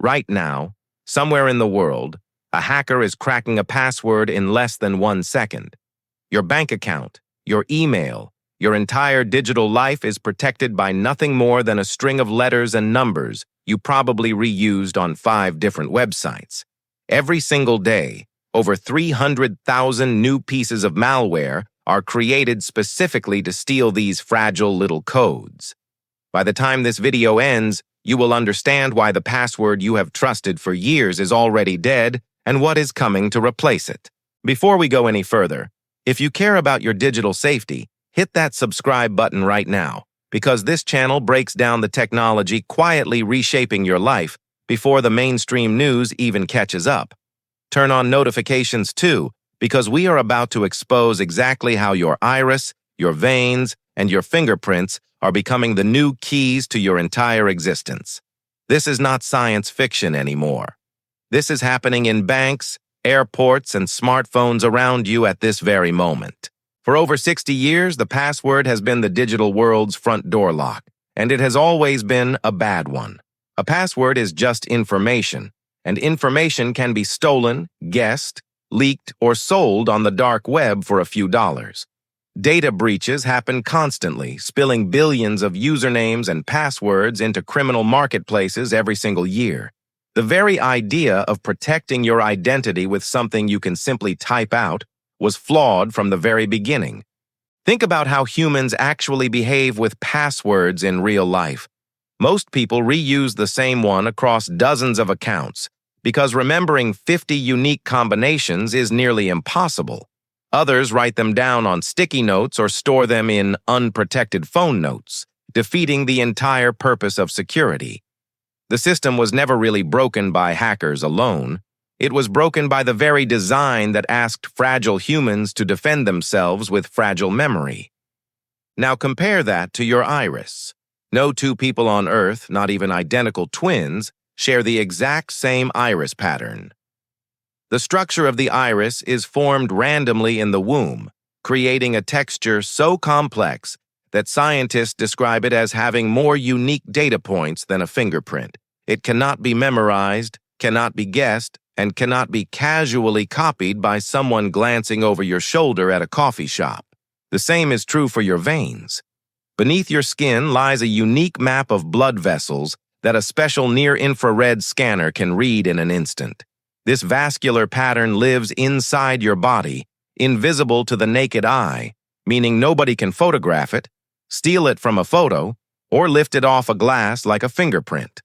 Right now, somewhere in the world, a hacker is cracking a password in less than 1 second. Your bank account, your email, your entire digital life is protected by nothing more than a string of letters and numbers you probably reused on 5 different websites. Every single day, over 300,000 new pieces of malware are created specifically to steal these fragile little codes. By the time this video ends, you will understand why the password you have trusted for years is already dead and what is coming to replace it. Before we go any further, if you care about your digital safety, hit that subscribe button right now, because this channel breaks down the technology quietly reshaping your life before the mainstream news even catches up. Turn on notifications too, because we are about to expose exactly how your iris, your veins, and your fingerprints are becoming the new keys to your entire existence. This is not science fiction anymore. This is happening in banks, airports, and smartphones around you at this very moment. For over 60 years, the password has been the digital world's front door lock, and it has always been a bad one. A password is just information, and information can be stolen, guessed, leaked, or sold on the dark web for a few dollars. Data breaches happen constantly, spilling billions of usernames and passwords into criminal marketplaces every single year. The very idea of protecting your identity with something you can simply type out was flawed from the very beginning. Think about how humans actually behave with passwords in real life. Most people reuse the same one across dozens of accounts, because remembering 50 unique combinations is nearly impossible. Others write them down on sticky notes or store them in unprotected phone notes, defeating the entire purpose of security. The system was never really broken by hackers alone. It was broken by the very design that asked fragile humans to defend themselves with fragile memory. Now compare that to your iris. No two people on Earth, not even identical twins, share the exact same iris pattern. The structure of the iris is formed randomly in the womb, creating a texture so complex that scientists describe it as having more unique data points than a fingerprint. It cannot be memorized, cannot be guessed, and cannot be casually copied by someone glancing over your shoulder at a coffee shop. The same is true for your veins. Beneath your skin lies a unique map of blood vessels that a special near-infrared scanner can read in an instant. This vascular pattern lives inside your body, invisible to the naked eye, meaning nobody can photograph it, steal it from a photo, or lift it off a glass like a fingerprint.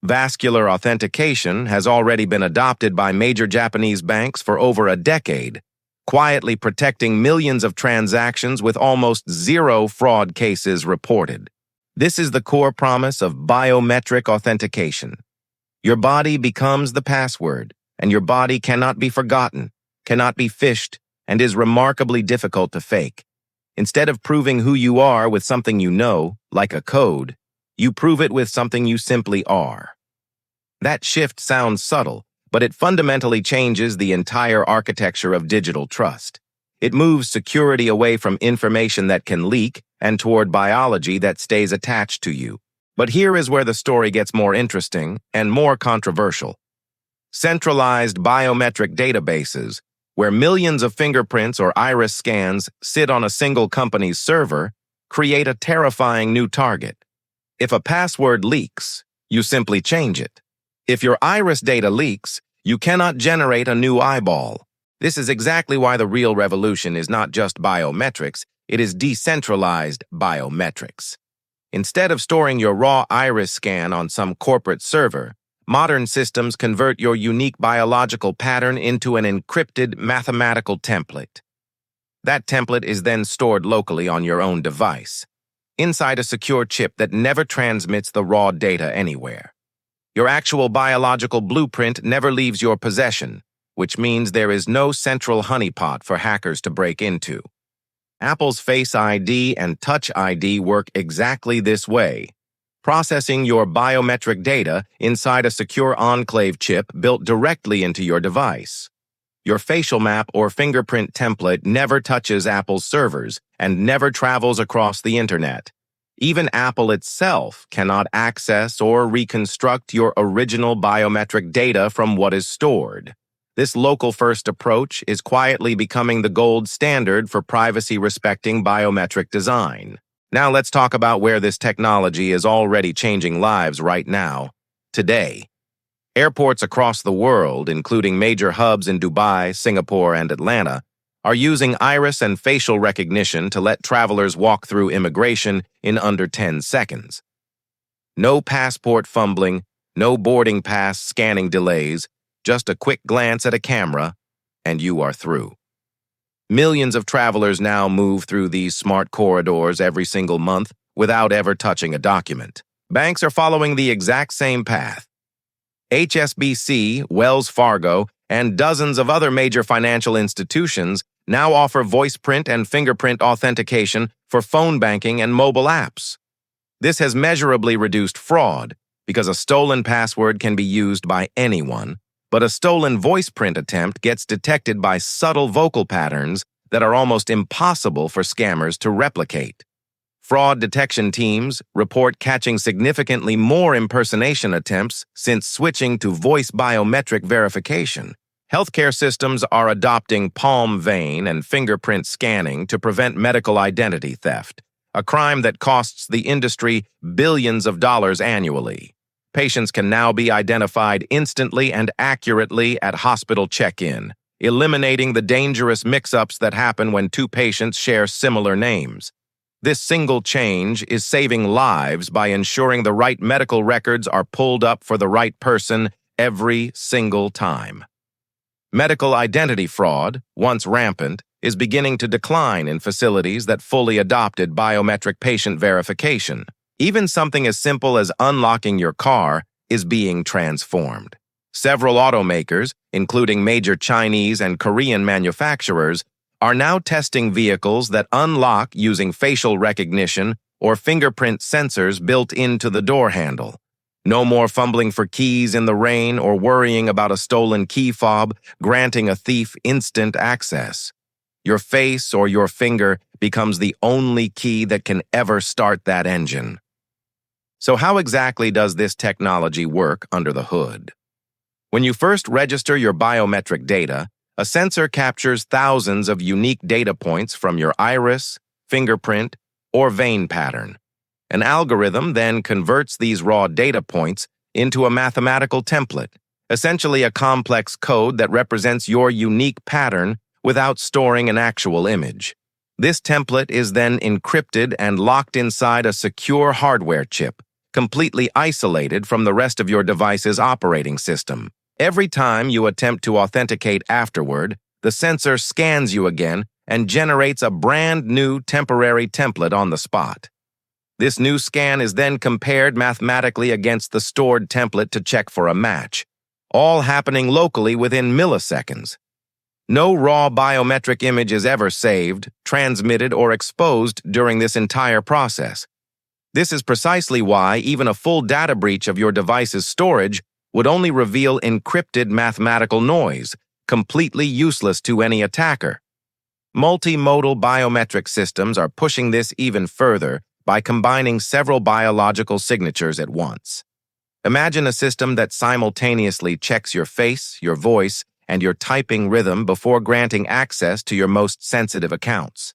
Vascular authentication has already been adopted by major Japanese banks for over a decade, quietly protecting millions of transactions with almost zero fraud cases reported. This is the core promise of biometric authentication. Your body becomes the password, and your body cannot be forgotten, cannot be phished, and is remarkably difficult to fake. Instead of proving who you are with something you know, like a code, you prove it with something you simply are. That shift sounds subtle, but it fundamentally changes the entire architecture of digital trust. It moves security away from information that can leak and toward biology that stays attached to you. But here is where the story gets more interesting and more controversial. Centralized biometric databases, where millions of fingerprints or iris scans sit on a single company's server, create a terrifying new target. If a password leaks, you simply change it. If your iris data leaks, you cannot generate a new eyeball. This is exactly why the real revolution is not just biometrics, it is decentralized biometrics. Instead of storing your raw iris scan on some corporate server, modern systems convert your unique biological pattern into an encrypted mathematical template. That template is then stored locally on your own device, inside a secure chip that never transmits the raw data anywhere. Your actual biological blueprint never leaves your possession, which means there is no central honeypot for hackers to break into. Apple's Face ID and Touch ID work exactly this way, processing your biometric data inside a secure enclave chip built directly into your device. Your facial map or fingerprint template never touches Apple's servers and never travels across the internet. Even Apple itself cannot access or reconstruct your original biometric data from what is stored. This local-first approach is quietly becoming the gold standard for privacy-respecting biometric design. Now let's talk about where this technology is already changing lives right now, today. Airports across the world, including major hubs in Dubai, Singapore, and Atlanta, are using iris and facial recognition to let travelers walk through immigration in under 10 seconds. No passport fumbling, no boarding pass scanning delays, just a quick glance at a camera, and you are through. Millions of travelers now move through these smart corridors every single month without ever touching a document. Banks are following the exact same path. HSBC, Wells Fargo, and dozens of other major financial institutions now offer voice print and fingerprint authentication for phone banking and mobile apps. This has measurably reduced fraud because a stolen password can be used by anyone, but a stolen voice print attempt gets detected by subtle vocal patterns that are almost impossible for scammers to replicate. Fraud detection teams report catching significantly more impersonation attempts since switching to voice biometric verification. Healthcare systems are adopting palm vein and fingerprint scanning to prevent medical identity theft, a crime that costs the industry billions of dollars annually. Patients can now be identified instantly and accurately at hospital check-in, eliminating the dangerous mix-ups that happen when two patients share similar names. This single change is saving lives by ensuring the right medical records are pulled up for the right person every single time. Medical identity fraud, once rampant, is beginning to decline in facilities that fully adopted biometric patient verification. Even something as simple as unlocking your car is being transformed. Several automakers, including major Chinese and Korean manufacturers, are now testing vehicles that unlock using facial recognition or fingerprint sensors built into the door handle. No more fumbling for keys in the rain or worrying about a stolen key fob, granting a thief instant access. Your face or your finger becomes the only key that can ever start that engine. So how exactly does this technology work under the hood? When you first register your biometric data, a sensor captures thousands of unique data points from your iris, fingerprint, or vein pattern. An algorithm then converts these raw data points into a mathematical template, essentially a complex code that represents your unique pattern without storing an actual image. This template is then encrypted and locked inside a secure hardware chip, completely isolated from the rest of your device's operating system. Every time you attempt to authenticate afterward, the sensor scans you again and generates a brand new temporary template on the spot. This new scan is then compared mathematically against the stored template to check for a match, all happening locally within milliseconds. No raw biometric image is ever saved, transmitted, or exposed during this entire process. This is precisely why even a full data breach of your device's storage would only reveal encrypted mathematical noise, completely useless to any attacker. Multimodal biometric systems are pushing this even further by combining several biological signatures at once. Imagine a system that simultaneously checks your face, your voice, and your typing rhythm before granting access to your most sensitive accounts.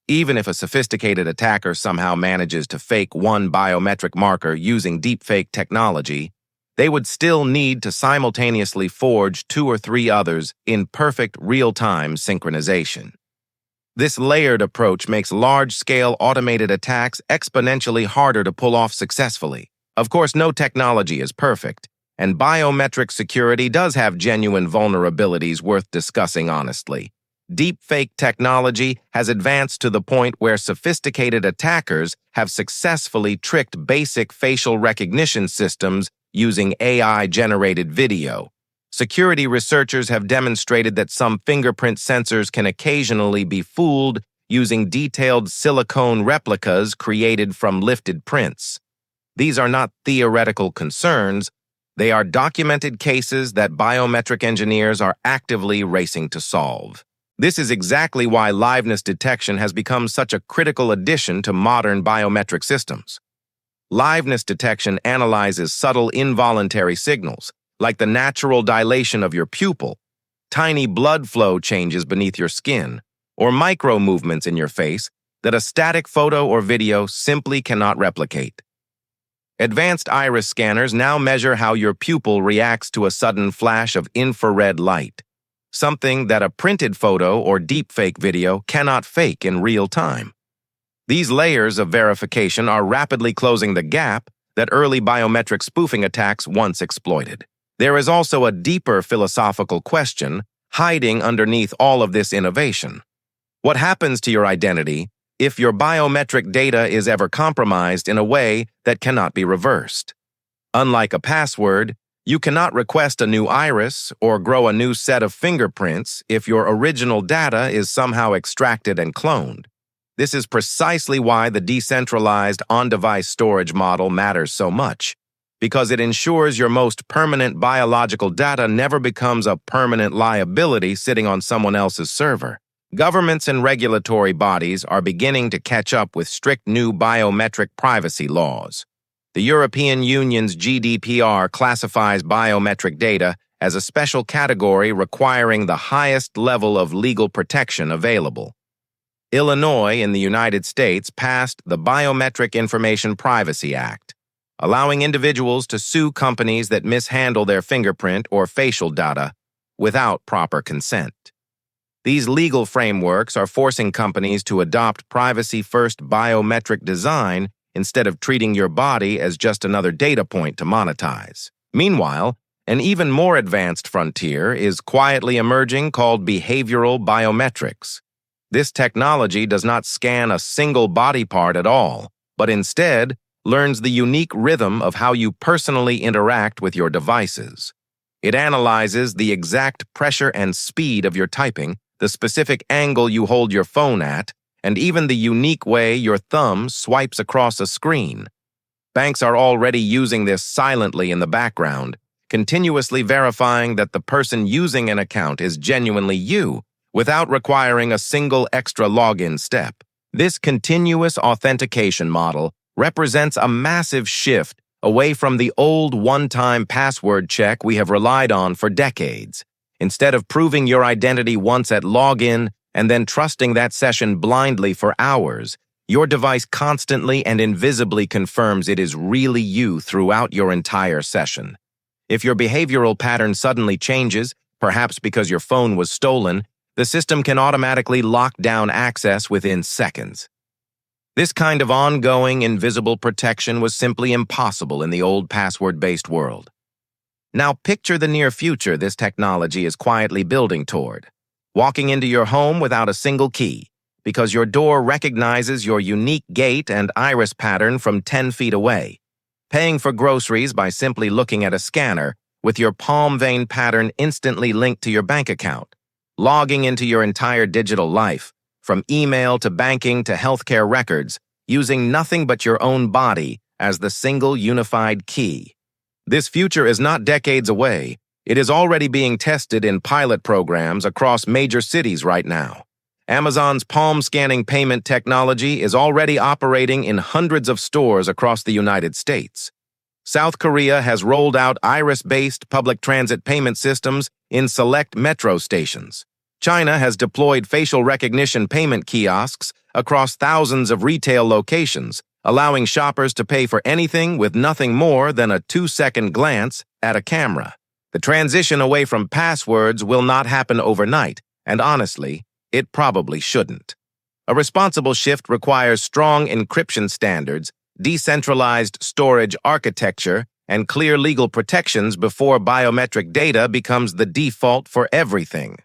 Even if a sophisticated attacker somehow manages to fake one biometric marker using deepfake technology, they would still need to simultaneously forge 2 or 3 others in perfect real-time synchronization. This layered approach makes large-scale automated attacks exponentially harder to pull off successfully. Of course, no technology is perfect, and biometric security does have genuine vulnerabilities worth discussing honestly. Deepfake technology has advanced to the point where sophisticated attackers have successfully tricked basic facial recognition systems using AI-generated video. Security researchers have demonstrated that some fingerprint sensors can occasionally be fooled using detailed silicone replicas created from lifted prints. These are not theoretical concerns. They are documented cases that biometric engineers are actively racing to solve. This is exactly why liveness detection has become such a critical addition to modern biometric systems. Liveness detection analyzes subtle involuntary signals, like the natural dilation of your pupil, tiny blood flow changes beneath your skin, or micro movements in your face that a static photo or video simply cannot replicate. Advanced iris scanners now measure how your pupil reacts to a sudden flash of infrared light, something that a printed photo or deepfake video cannot fake in real time. These layers of verification are rapidly closing the gap that early biometric spoofing attacks once exploited. There is also a deeper philosophical question hiding underneath all of this innovation. What happens to your identity if your biometric data is ever compromised in a way that cannot be reversed? Unlike a password, you cannot request a new iris or grow a new set of fingerprints if your original data is somehow extracted and cloned. This is precisely why the decentralized on-device storage model matters so much, because it ensures your most permanent biological data never becomes a permanent liability sitting on someone else's server. Governments and regulatory bodies are beginning to catch up with strict new biometric privacy laws. The European Union's GDPR classifies biometric data as a special category requiring the highest level of legal protection available. Illinois in the United States passed the Biometric Information Privacy Act, allowing individuals to sue companies that mishandle their fingerprint or facial data without proper consent. These legal frameworks are forcing companies to adopt privacy-first biometric design instead of treating your body as just another data point to monetize. Meanwhile, an even more advanced frontier is quietly emerging called behavioral biometrics. This technology does not scan a single body part at all, but instead learns the unique rhythm of how you personally interact with your devices. It analyzes the exact pressure and speed of your typing, the specific angle you hold your phone at, and even the unique way your thumb swipes across a screen. Banks are already using this silently in the background, continuously verifying that the person using an account is genuinely you, without requiring a single extra login step. This continuous authentication model represents a massive shift away from the old one-time password check we have relied on for decades. Instead of proving your identity once at login and then trusting that session blindly for hours, your device constantly and invisibly confirms it is really you throughout your entire session. If your behavioral pattern suddenly changes, perhaps because your phone was stolen, the system can automatically lock down access within seconds. This kind of ongoing, invisible protection was simply impossible in the old password-based world. Now picture the near future this technology is quietly building toward. Walking into your home without a single key, because your door recognizes your unique gait and iris pattern from 10 feet away. Paying for groceries by simply looking at a scanner, with your palm vein pattern instantly linked to your bank account. Logging into your entire digital life, from email to banking to healthcare records, using nothing but your own body as the single unified key. This future is not decades away. It is already being tested in pilot programs across major cities right now. Amazon's palm scanning payment technology is already operating in hundreds of stores across the United States. South Korea has rolled out iris-based public transit payment systems in select metro stations. China has deployed facial recognition payment kiosks across thousands of retail locations, allowing shoppers to pay for anything with nothing more than a 2-second glance at a camera. The transition away from passwords will not happen overnight, and honestly, it probably shouldn't. A responsible shift requires strong encryption standards, decentralized storage architecture, and clear legal protections before biometric data becomes the default for everything.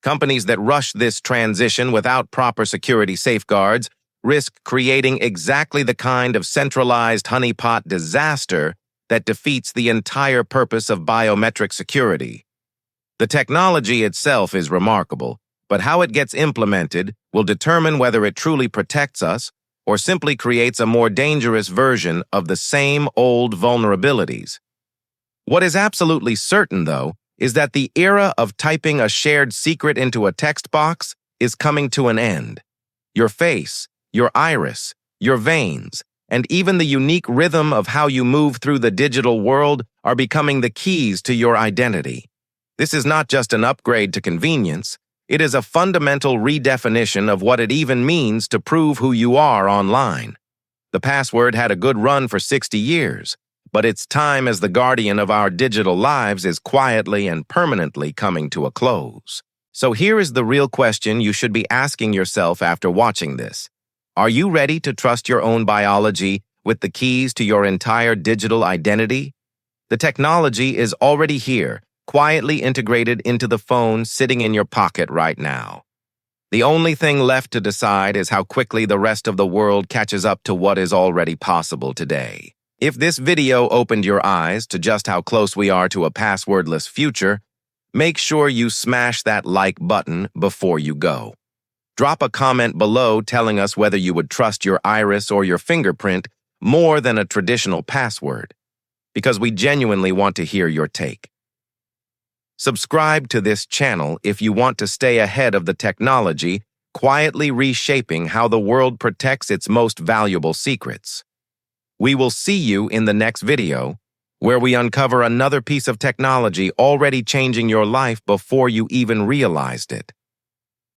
Companies that rush this transition without proper security safeguards risk creating exactly the kind of centralized honeypot disaster that defeats the entire purpose of biometric security. The technology itself is remarkable, but how it gets implemented will determine whether it truly protects us or simply creates a more dangerous version of the same old vulnerabilities. What is absolutely certain, though, is that the era of typing a shared secret into a text box is coming to an end. Your face, your iris, your veins, and even the unique rhythm of how you move through the digital world are becoming the keys to your identity. This is not just an upgrade to convenience, it is a fundamental redefinition of what it even means to prove who you are online. The password had a good run for 60 years, but its time as the guardian of our digital lives is quietly and permanently coming to a close. So here is the real question you should be asking yourself after watching this. Are you ready to trust your own biology with the keys to your entire digital identity? The technology is already here, quietly integrated into the phone sitting in your pocket right now. The only thing left to decide is how quickly the rest of the world catches up to what is already possible today. If this video opened your eyes to just how close we are to a passwordless future, make sure you smash that like button before you go. Drop a comment below telling us whether you would trust your iris or your fingerprint more than a traditional password, because we genuinely want to hear your take. Subscribe to this channel if you want to stay ahead of the technology, quietly reshaping how the world protects its most valuable secrets. We will see you in the next video, where we uncover another piece of technology already changing your life before you even realized it.